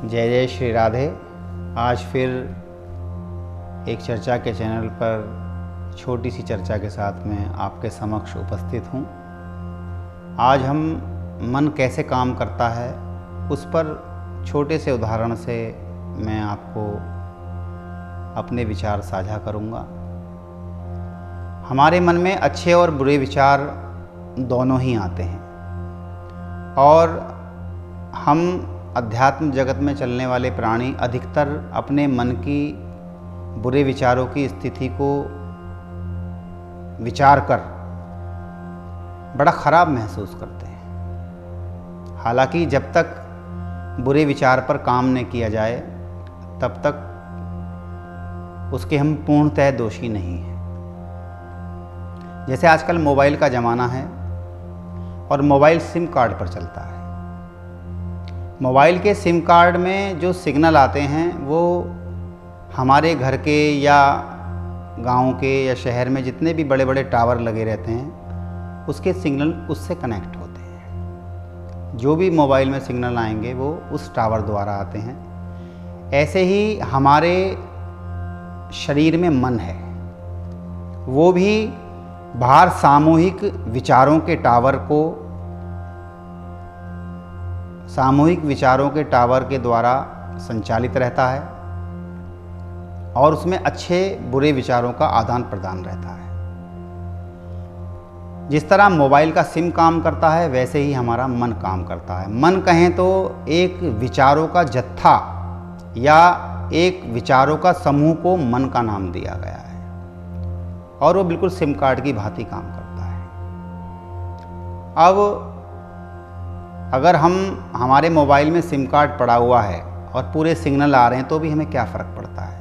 जय जय श्री राधे। आज फिर एक चर्चा के चैनल पर छोटी सी चर्चा के साथ मैं आपके समक्ष उपस्थित हूँ। आज हम मन कैसे काम करता है उस पर छोटे से उदाहरण से मैं आपको अपने विचार साझा करूँगा। हमारे मन में अच्छे और बुरे विचार दोनों ही आते हैं और हम अध्यात्म जगत में चलने वाले प्राणी अधिकतर अपने मन की बुरे विचारों की स्थिति को विचार कर बड़ा खराब महसूस करते हैं। हालांकि जब तक बुरे विचार पर काम नहीं किया जाए तब तक उसके हम पूर्णतः दोषी नहीं हैं। जैसे आजकल मोबाइल का ज़माना है और मोबाइल सिम कार्ड पर चलता है। मोबाइल के सिम कार्ड में जो सिग्नल आते हैं वो हमारे घर के या गांव के या शहर में जितने भी बड़े बड़े टावर लगे रहते हैं उसके सिग्नल उससे कनेक्ट होते हैं। जो भी मोबाइल में सिग्नल आएंगे वो उस टावर द्वारा आते हैं। ऐसे ही हमारे शरीर में मन है, वो भी बाहर सामूहिक विचारों के टावर के द्वारा संचालित रहता है और उसमें अच्छे बुरे विचारों का आदान प्रदान रहता है। जिस तरह मोबाइल का सिम काम करता है वैसे ही हमारा मन काम करता है। मन कहें तो एक विचारों का जत्था या एक विचारों का समूह को मन का नाम दिया गया है और वो बिल्कुल सिम कार्ड की भांति काम करता है। अब अगर हमारे मोबाइल में सिम कार्ड पड़ा हुआ है और पूरे सिग्नल आ रहे हैं तो भी हमें क्या फ़र्क पड़ता है।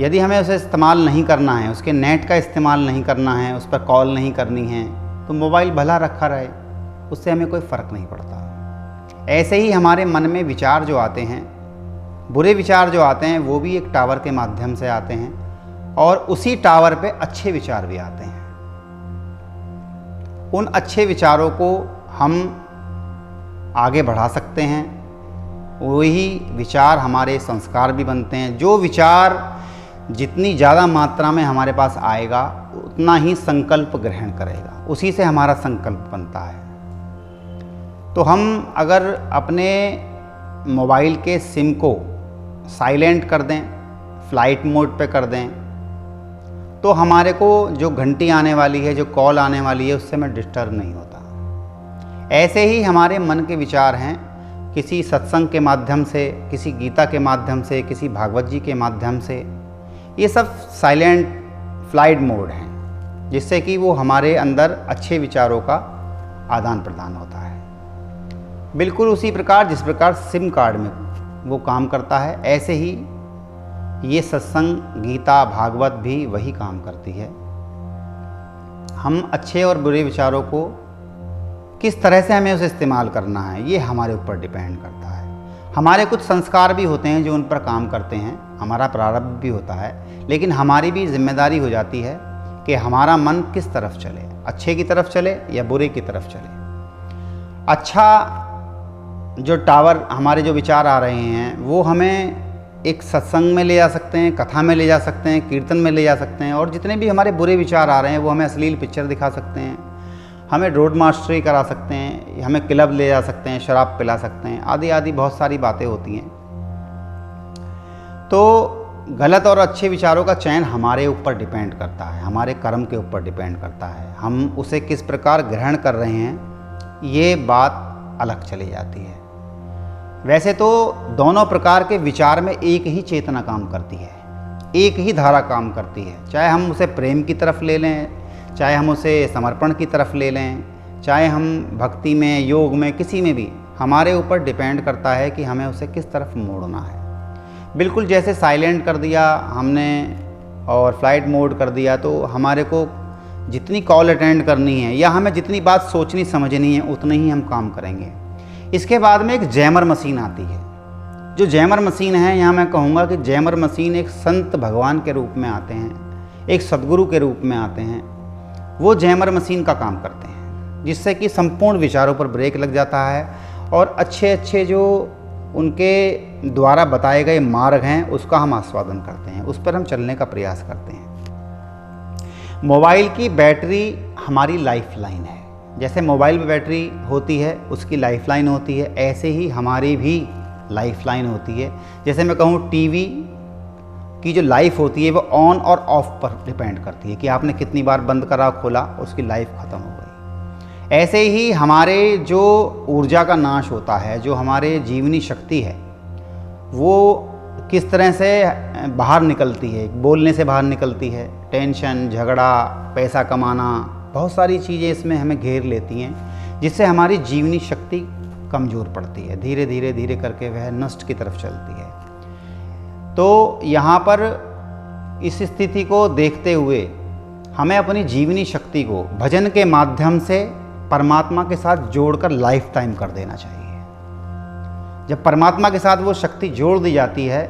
यदि हमें उसे इस्तेमाल नहीं करना है, उसके नेट का इस्तेमाल नहीं करना है, उस पर कॉल नहीं करनी है तो मोबाइल भला रखा रहे, उससे हमें कोई फ़र्क नहीं पड़ता। ऐसे ही हमारे मन में विचार जो आते हैं, बुरे विचार जो आते हैं, वो भी एक टावर के माध्यम से आते हैं और उसी टावर पे अच्छे विचार भी आते हैं। उन अच्छे विचारों को हम आगे बढ़ा सकते हैं। वही विचार हमारे संस्कार भी बनते हैं। जो विचार जितनी ज़्यादा मात्रा में हमारे पास आएगा उतना ही संकल्प ग्रहण करेगा, उसी से हमारा संकल्प बनता है। तो हम अगर अपने मोबाइल के सिम को साइलेंट कर दें, फ्लाइट मोड पे कर दें, तो हमारे को जो घंटी आने वाली है, जो कॉल आने वाली है, उससे मैं डिस्टर्ब नहीं होता। ऐसे ही हमारे मन के विचार हैं, किसी सत्संग के माध्यम से, किसी गीता के माध्यम से, किसी भागवत जी के माध्यम से, ये सब साइलेंट फ्लाइट मोड हैं जिससे कि वो हमारे अंदर अच्छे विचारों का आदान प्रदान होता है। बिल्कुल उसी प्रकार जिस प्रकार सिम कार्ड में वो काम करता है, ऐसे ही ये सत्संग, गीता, भागवत भी वही काम करती है। हम अच्छे और बुरे विचारों को किस तरह से हमें उसे इस्तेमाल करना है ये हमारे ऊपर डिपेंड करता है। हमारे कुछ संस्कार भी होते हैं जो उन पर काम करते हैं, हमारा प्रारब्ध भी होता है, लेकिन हमारी भी जिम्मेदारी हो जाती है कि हमारा मन किस तरफ चले, अच्छे की तरफ चले या बुरे की तरफ चले। अच्छा जो टावर हमारे जो विचार आ रहे हैं वो हमें एक सत्संग में ले जा सकते हैं, कथा में ले जा सकते हैं, कीर्तन में ले जा सकते हैं, और जितने भी हमारे बुरे विचार आ रहे हैं वो हमें अश्लील पिक्चर दिखा सकते हैं, हमें रोड मास्टरी करा सकते हैं, हमें क्लब ले जा सकते हैं, शराब पिला सकते हैं, आदि आदि बहुत सारी बातें होती हैं। तो गलत और अच्छे विचारों का चयन हमारे ऊपर डिपेंड करता है, हमारे कर्म के ऊपर डिपेंड करता है। हम उसे किस प्रकार ग्रहण कर रहे हैं ये बात अलग चली जाती है। वैसे तो दोनों प्रकार के विचार में एक ही चेतना काम करती है, एक ही धारा काम करती है। चाहे हम उसे प्रेम की तरफ ले लें, चाहे हम उसे समर्पण की तरफ ले लें, चाहे हम भक्ति में, योग में, किसी में भी, हमारे ऊपर डिपेंड करता है कि हमें उसे किस तरफ मोड़ना है। बिल्कुल जैसे साइलेंट कर दिया हमने और फ्लाइट मोड कर दिया तो हमारे को जितनी कॉल अटेंड करनी है या हमें जितनी बात सोचनी समझनी है उतनी ही हम काम करेंगे। इसके बाद में एक जैमर मशीन आती है। जो जैमर मशीन है, यहाँ मैं कहूँगा कि जैमर मशीन एक संत भगवान के रूप में आते हैं, एक सदगुरु के रूप में आते हैं। वो जैमर मशीन का काम करते हैं जिससे कि संपूर्ण विचारों पर ब्रेक लग जाता है और अच्छे अच्छे जो उनके द्वारा बताए गए मार्ग हैं उसका हम आस्वादन करते हैं, उस पर हम चलने का प्रयास करते हैं। मोबाइल की बैटरी हमारी लाइफलाइन है। जैसे मोबाइल में बैटरी होती है, उसकी लाइफलाइन होती है, ऐसे ही हमारी भी लाइफलाइन होती है। जैसे मैं कहूँ टीवी की जो लाइफ होती है वो ऑन और ऑफ पर डिपेंड करती है कि आपने कितनी बार बंद करा खोला, उसकी लाइफ ख़त्म हो गई। ऐसे ही हमारे जो ऊर्जा का नाश होता है, जो हमारे जीवनी शक्ति है, वो किस तरह से बाहर निकलती है, बोलने से बाहर निकलती है। टेंशन, झगड़ा, पैसा कमाना, बहुत सारी चीज़ें इसमें हमें घेर लेती हैं, जिससे हमारी जीवनी शक्ति कमज़ोर पड़ती है। धीरे धीरे धीरे करके वह नष्ट की तरफ चलती है। तो यहाँ पर इस स्थिति को देखते हुए हमें अपनी जीवनी शक्ति को भजन के माध्यम से परमात्मा के साथ जोड़कर लाइफ टाइम कर देना चाहिए। जब परमात्मा के साथ वो शक्ति जोड़ दी जाती है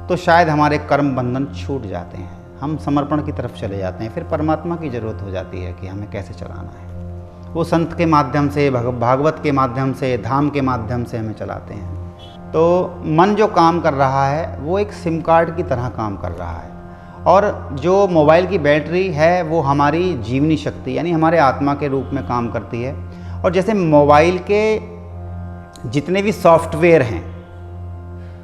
तो शायद हमारे कर्म बंधन छूट जाते हैं, हम समर्पण की तरफ चले जाते हैं। फिर परमात्मा की ज़रूरत हो जाती है कि हमें कैसे चलाना है। वो संत के माध्यम से, भागवत के माध्यम से, धाम के माध्यम से हमें चलाते हैं। तो मन जो काम कर रहा है वो एक सिम कार्ड की तरह काम कर रहा है, और जो मोबाइल की बैटरी है वो हमारी जीवनी शक्ति यानी हमारे आत्मा के रूप में काम करती है। और जैसे मोबाइल के जितने भी सॉफ्टवेयर हैं,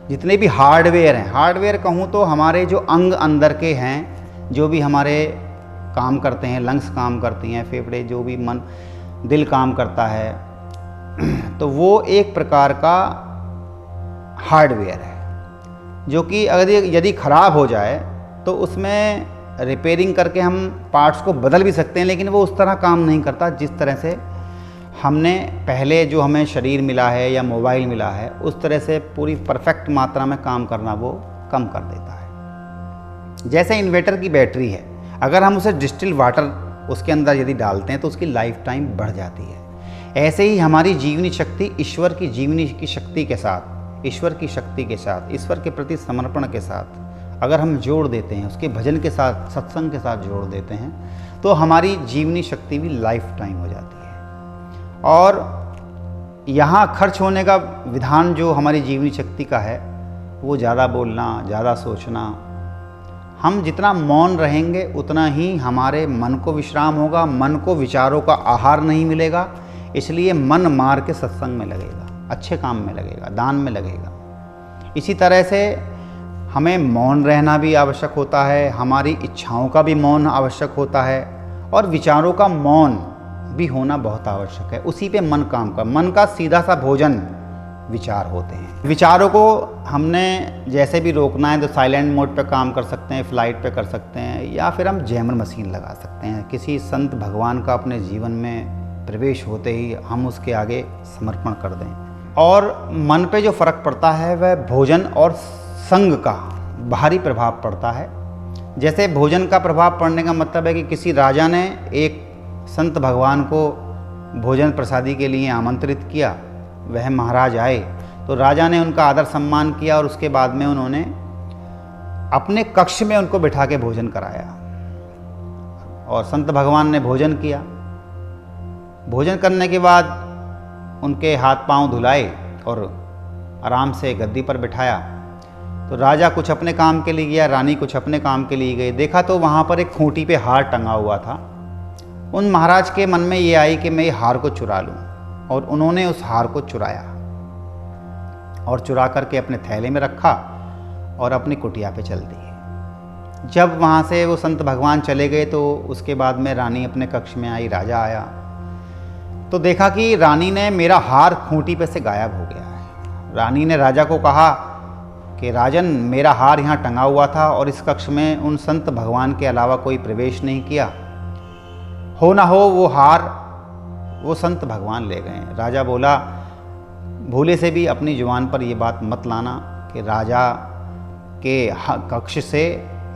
जितने भी हार्डवेयर हैं, हार्डवेयर कहूँ तो हमारे जो अंग अंदर के हैं, जो भी हमारे काम करते हैं, लंग्स काम करती हैं, फेफड़े, जो भी मन, दिल काम करता है, तो वो एक प्रकार का हार्डवेयर है जो कि अगर यदि ख़राब हो जाए तो उसमें रिपेयरिंग करके हम पार्ट्स को बदल भी सकते हैं, लेकिन वो उस तरह काम नहीं करता जिस तरह से हमने पहले जो हमें शरीर मिला है या मोबाइल मिला है उस तरह से पूरी परफेक्ट मात्रा में काम करना वो कम कर देता है। जैसे इन्वर्टर की बैटरी है, अगर हम उसे डिस्टिल वाटर उसके अंदर यदि डालते हैं तो उसकी लाइफ टाइम बढ़ जाती है। ऐसे ही हमारी जीवनी शक्ति ईश्वर की जीवनी की शक्ति के साथ, ईश्वर की शक्ति के साथ, ईश्वर के प्रति समर्पण के साथ अगर हम जोड़ देते हैं, उसके भजन के साथ, सत्संग के साथ जोड़ देते हैं, तो हमारी जीवनी शक्ति भी लाइफ टाइम हो जाती है। और यहाँ खर्च होने का विधान जो हमारी जीवनी शक्ति का है वो ज़्यादा बोलना, ज़्यादा सोचना। हम जितना मौन रहेंगे उतना ही हमारे मन को विश्राम होगा, मन को विचारों का आहार नहीं मिलेगा, इसलिए मन मार के सत्संग में लगेगा, अच्छे काम में लगेगा, दान में लगेगा। इसी तरह से हमें मौन रहना भी आवश्यक होता है, हमारी इच्छाओं का भी मौन आवश्यक होता है, और विचारों का मौन भी होना बहुत आवश्यक है। उसी पे मन काम का, मन का सीधा सा भोजन विचार होते हैं। विचारों को हमने जैसे भी रोकना है तो साइलेंट मोड पे काम कर सकते हैं, फ्लाइट पे कर सकते हैं, या फिर हम जैमर मशीन लगा सकते हैं। किसी संत भगवान का अपने जीवन में प्रवेश होते ही हम उसके आगे समर्पण कर दें। और मन पे जो फ़र्क पड़ता है वह भोजन और संग का बाहरी प्रभाव पड़ता है। जैसे भोजन का प्रभाव पड़ने का मतलब है कि किसी राजा ने एक संत भगवान को भोजन प्रसादी के लिए आमंत्रित किया, वह महाराज आए तो राजा ने उनका आदर सम्मान किया और उसके बाद में उन्होंने अपने कक्ष में उनको बिठा के भोजन कराया और संत भगवान ने भोजन किया। भोजन करने के बाद उनके हाथ पांव धुलाए और आराम से गद्दी पर बिठाया। तो राजा कुछ अपने काम के लिए गया, रानी कुछ अपने काम के लिए गई। देखा तो वहाँ पर एक खूंटी पे हार टंगा हुआ था। उन महाराज के मन में ये आई कि मैं ये हार को चुरा लूँ, और उन्होंने उस हार को चुराया और चुरा करके अपने थैले में रखा और अपनी कुटिया पे चल दी। जब वहाँ से वो संत भगवान चले गए तो उसके बाद में रानी अपने कक्ष में आई, राजा आया तो देखा कि रानी ने मेरा हार खूंटी पे से गायब हो गया है। रानी ने राजा को कहा कि राजन, मेरा हार यहाँ टंगा हुआ था और इस कक्ष में उन संत भगवान के अलावा कोई प्रवेश नहीं किया, हो ना हो वो हार वो संत भगवान ले गए। राजा बोला, भूले से भी अपनी जुबान पर ये बात मत लाना कि राजा के कक्ष से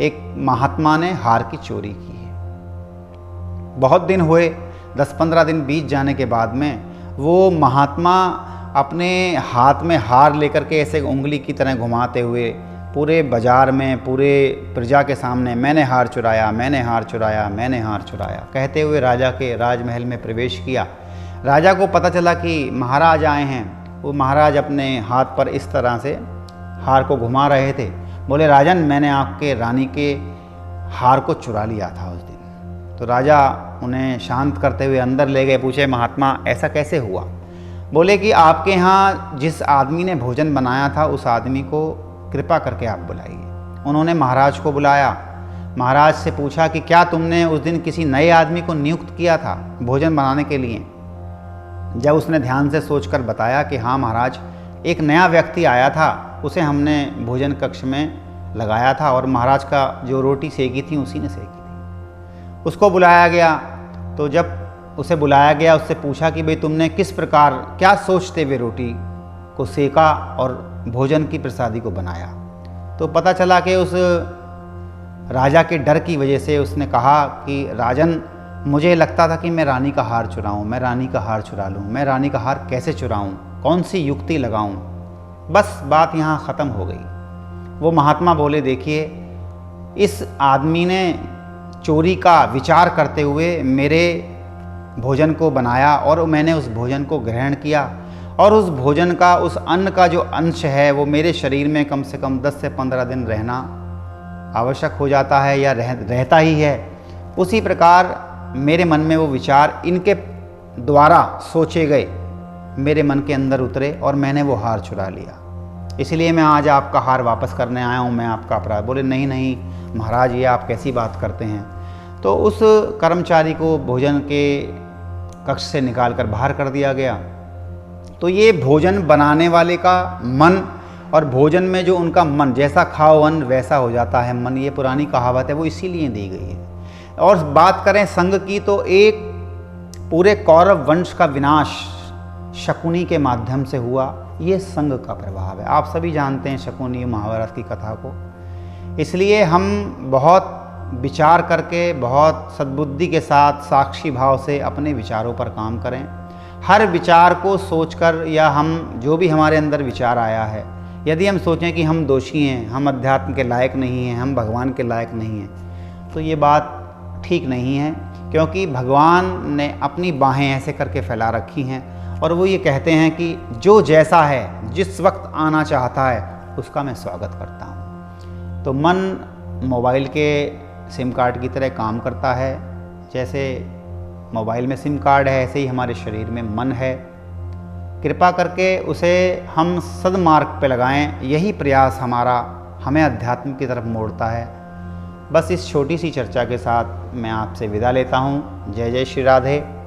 एक महात्मा ने हार की चोरी की है। बहुत दिन हुए, 10-15 दिन बीत जाने के बाद में वो महात्मा अपने हाथ में हार लेकर के ऐसे उंगली की तरह घुमाते हुए पूरे बाजार में, पूरे प्रजा के सामने, मैंने हार चुराया, मैंने हार चुराया, मैंने हार चुराया कहते हुए राजा के राजमहल में प्रवेश किया। राजा को पता चला कि महाराज आए हैं वो महाराज अपने हाथ पर इस तरह से हार को घुमा रहे थे। बोले राजन, मैंने आपके रानी के हार को चुरा लिया था उस दिन। तो राजा उन्हें शांत करते हुए अंदर ले गए। पूछे, महात्मा ऐसा कैसे हुआ? बोले कि आपके यहाँ जिस आदमी ने भोजन बनाया था उस आदमी को कृपा करके आप बुलाइए। उन्होंने महाराज को बुलाया। महाराज से पूछा कि क्या तुमने उस दिन किसी नए आदमी को नियुक्त किया था भोजन बनाने के लिए? जब उसने ध्यान से सोचकर बताया कि हाँ महाराज, एक नया व्यक्ति आया था, उसे हमने भोजन कक्ष में लगाया था और महाराज का जो रोटी सेकी थी उसी ने सेकी थी। उसको बुलाया गया। तो जब उसे बुलाया गया, उससे पूछा कि भाई तुमने किस प्रकार, क्या सोचते हुए रोटी को सेका और भोजन की प्रसादी को बनाया? तो पता चला कि उस राजा के डर की वजह से उसने कहा कि राजन, मुझे लगता था कि मैं रानी का हार चुराऊं, मैं रानी का हार चुरा लूं, मैं रानी का हार कैसे चुराऊं, कौन सी युक्ति लगाऊं। बस बात यहाँ ख़त्म हो गई। वो महात्मा बोले, देखिए इस आदमी ने चोरी का विचार करते हुए मेरे भोजन को बनाया और मैंने उस भोजन को ग्रहण किया और उस भोजन का, उस अन्न का जो अंश है वो मेरे शरीर में कम से कम 10 से 15 दिन रहना आवश्यक हो जाता है या रहता ही है। उसी प्रकार मेरे मन में वो विचार इनके द्वारा सोचे गए, मेरे मन के अंदर उतरे और मैंने वो हार चुरा लिया। इसलिए मैं आज आपका हार वापस करने आया हूँ, मैं आपका अपराध। बोले नहीं नहीं महाराज, ये आप कैसी बात करते हैं? तो उस कर्मचारी को भोजन के कक्ष से निकालकर बाहर कर दिया गया। तो ये भोजन बनाने वाले का मन और भोजन में जो उनका मन, जैसा खाओ अन्न वैसा हो जाता है मन, ये पुरानी कहावत है, वो इसीलिए दी गई है। और बात करें संग की, तो एक पूरे कौरव वंश का विनाश शकुनी के माध्यम से हुआ। ये संग का प्रभाव है। आप सभी जानते हैं शकुनी महाभारत की कथा को। इसलिए हम बहुत विचार करके, बहुत सद्बुद्धि के साथ, साक्षी भाव से अपने विचारों पर काम करें। हर विचार को सोचकर, या हम जो भी हमारे अंदर विचार आया है, यदि हम सोचें कि हम दोषी हैं, हम अध्यात्म के लायक नहीं हैं, हम भगवान के लायक नहीं हैं, तो ये बात ठीक नहीं है। क्योंकि भगवान ने अपनी बाहें ऐसे करके फैला रखी हैं और वो ये कहते हैं कि जो जैसा है, जिस वक्त आना चाहता है, उसका मैं स्वागत करता हूँ। तो मन मोबाइल के सिम कार्ड की तरह काम करता है। जैसे मोबाइल में सिम कार्ड है, ऐसे ही हमारे शरीर में मन है। कृपा करके उसे हम सद्मार्ग पे लगाएं। यही प्रयास हमारा हमें अध्यात्म की तरफ मोड़ता है। बस इस छोटी सी चर्चा के साथ मैं आपसे विदा लेता हूँ। जय जय श्री राधे।